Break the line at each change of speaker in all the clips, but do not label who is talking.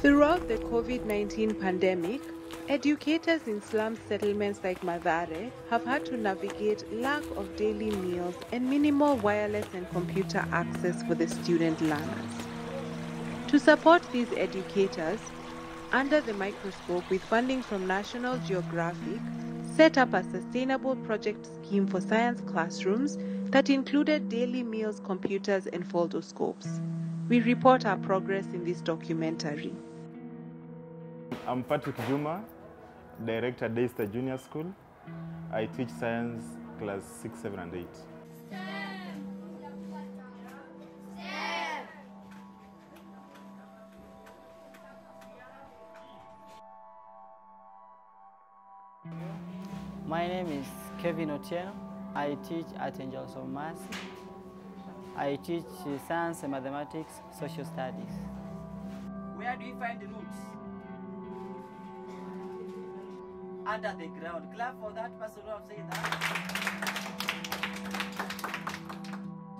Throughout the COVID-19 pandemic, educators in slum settlements like Mathare have had to navigate lack of daily meals and minimal wireless and computer access for the student learners. To support these educators, Under the Microscope, with funding from National Geographic, set up a sustainable project scheme for science classrooms that included daily meals, computers, and foldscopes. We report our progress in this documentary.
I'm Patrick Juma, Director Daystar Junior School. I teach science class 6, 7, and 8.
My name is Kevin Otieno. I teach at Angels of Mercy. I teach science and mathematics, social studies.
Where do you find the roots? Under the ground. Clap for that person who have said that.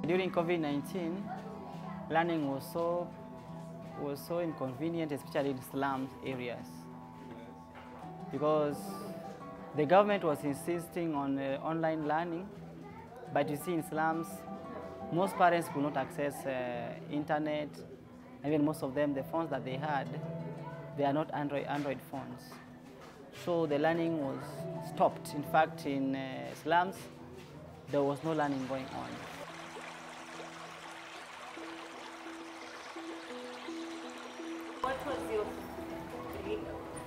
During COVID-19, learning was so inconvenient, especially in slum areas, because the government was insisting on online learning, but you see in slums, most parents could not access internet. Even most of them, the phones that they had, they are not Android phones. So the learning was stopped. In fact, in slums, there was no learning going on.
What was your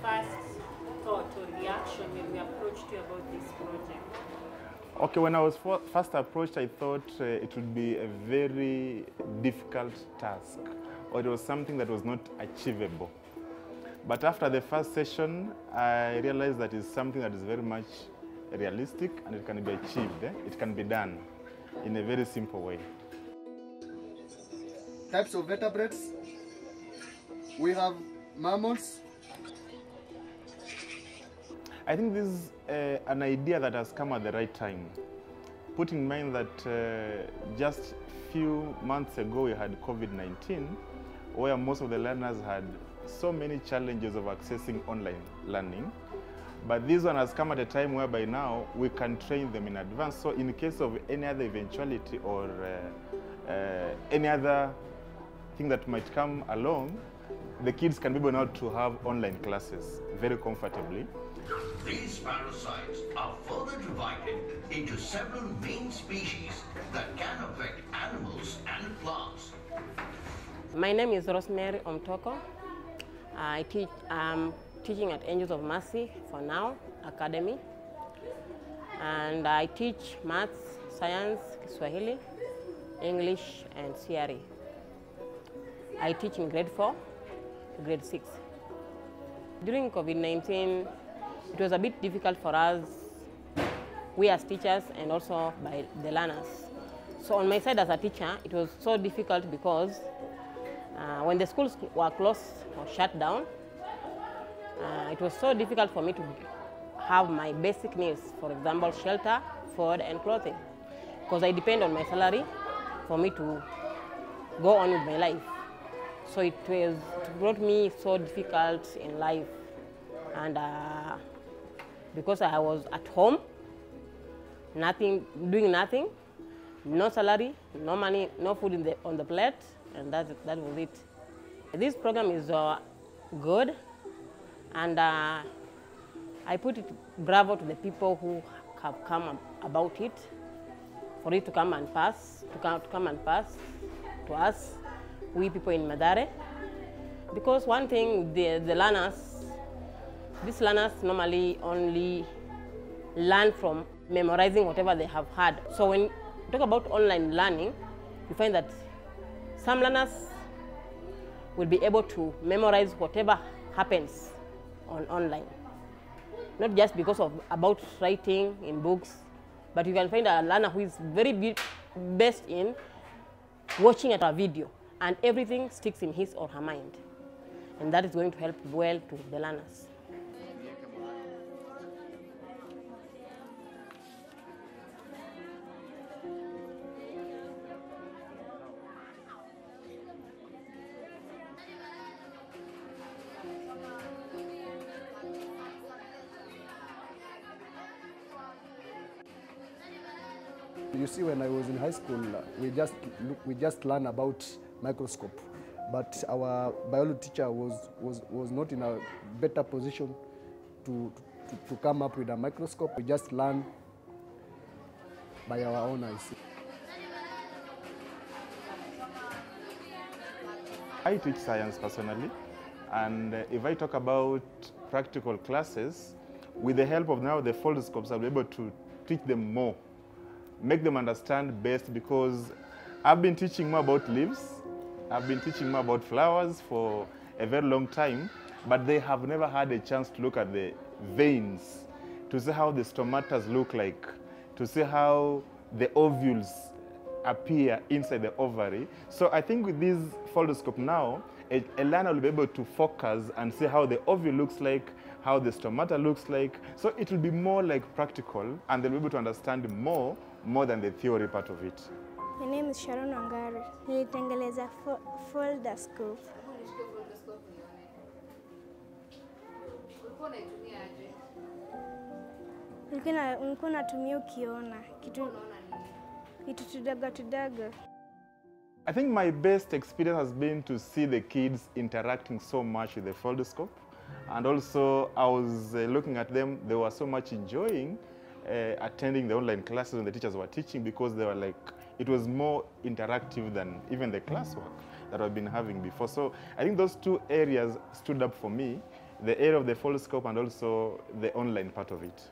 first thought or reaction when we approached you about this project?
Okay, when I was first approached, I thought it would be a very difficult task, or it was something that was not achievable. But after the first session, I realized that it's something that is very much realistic and it can be achieved. It can be done in a very simple way.
Types of vertebrates. We have mammals.
I think this is an idea that has come at the right time. Put in mind that just few months ago we had COVID-19, where most of the learners had so many challenges of accessing online learning. But this one has come at a time whereby now we can train them in advance. So in case of any other eventuality or any other thing that might come along, the kids can be able now to have online classes very comfortably.
These parasites are further divided into several main species that can affect animals and plants.
My name is Rosemary Omtoko. I'm teaching at Angels of Mercy for now, Academy. And I teach maths, science, Kiswahili, English, and CRE. I teach in grade 4 to grade 6. During COVID-19, it was a bit difficult for us, we as teachers and also by the learners. So on my side as a teacher, it was so difficult because when the schools were closed or shut down, it was so difficult for me to have my basic needs, for example, shelter, food, and clothing, because I depend on my salary for me to go on with my life. So it brought me so difficult in life, and because I was at home, doing nothing, no salary, no money, no food on the plate, and that was it. This program is good, and I put it bravo to the people who have come about it, for it to come and pass, to us, we people in Mathare. Because one thing, the learners, these learners normally only learn from memorizing whatever they have heard. So when you talk about online learning, you find that some learners will be able to memorize whatever happens online. Not just because of about writing in books, but you can find a learner who is very best in watching at a video, and everything sticks in his or her mind. And that is going to help well to the learners.
You see, when I was in high school, we just learned about microscope, but our biology teacher was not in a better position to come up with a microscope. We just learned by our own eyes.
I teach science personally, and if I talk about practical classes, with the help of now the foldscopes, I'll be able to teach them more, make them understand best, because I've been teaching more about leaves, I've been teaching more about flowers for a very long time, but they have never had a chance to look at the veins, to see how the stomatas look like, to see how the ovules appear inside the ovary. So I think with this foldscope now, a learner will be able to focus and see how the ovule looks like, how the stomata looks like. So it will be more like practical, and they'll be able to understand more than the theory part of it.
My name is Sharon Wangari. Nilitengeleza foldscope. Nilikuwa natumia ukiona kitu tudogo.
I think my best experience has been to see the kids interacting so much with the foldscope, and also I was looking at them, they were so much enjoying attending the online classes when the teachers were teaching, because they were like, it was more interactive than even the classwork that I've been having before. So I think those two areas stood up for me, the area of the foldscope and also the online part of it.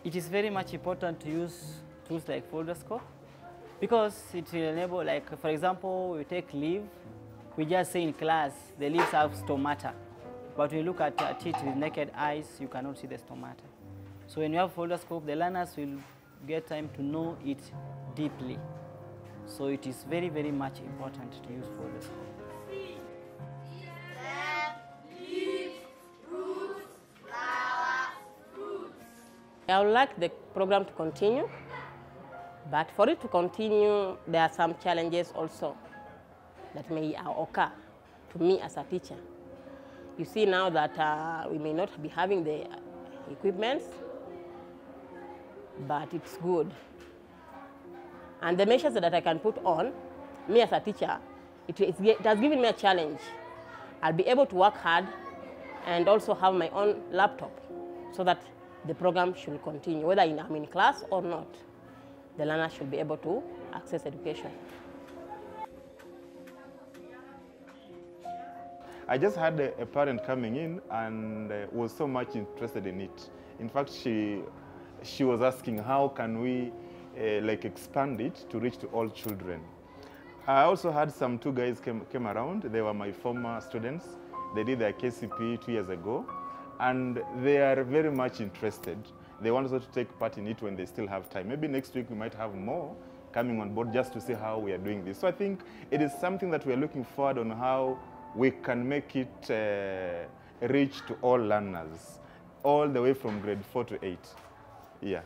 It is very much important to use tools like foldscope, because it will enable, like for example, we take leaf, we just say in class, the leaves have stomata, but when you look at it with naked eyes, you cannot see the stomata. So when you have foldscope, the learners will get time to know it deeply. So it is very, very much important to use foldscope.
I would like the program to continue, but for it to continue, there are some challenges also that may occur to me as a teacher. You see now that we may not be having the equipment, but it's good. And the measures that I can put on, me as a teacher, it has given me a challenge. I'll be able to work hard and also have my own laptop so that the program should continue, whether I'm in class or not. The learner should be able to access education.
I just had a parent coming in and was so much interested in it. In fact, she was asking, how can we expand it to reach to all children? I also had two guys came around. They were my former students. They did their KCP 2 years ago, and they are very much interested. They want us to take part in it when they still have time. Maybe next week we might have more coming on board just to see how we are doing this. So I think it is something that we are looking forward on how we can make it reach to all learners, all the way from grade 4 to 8. Yeah.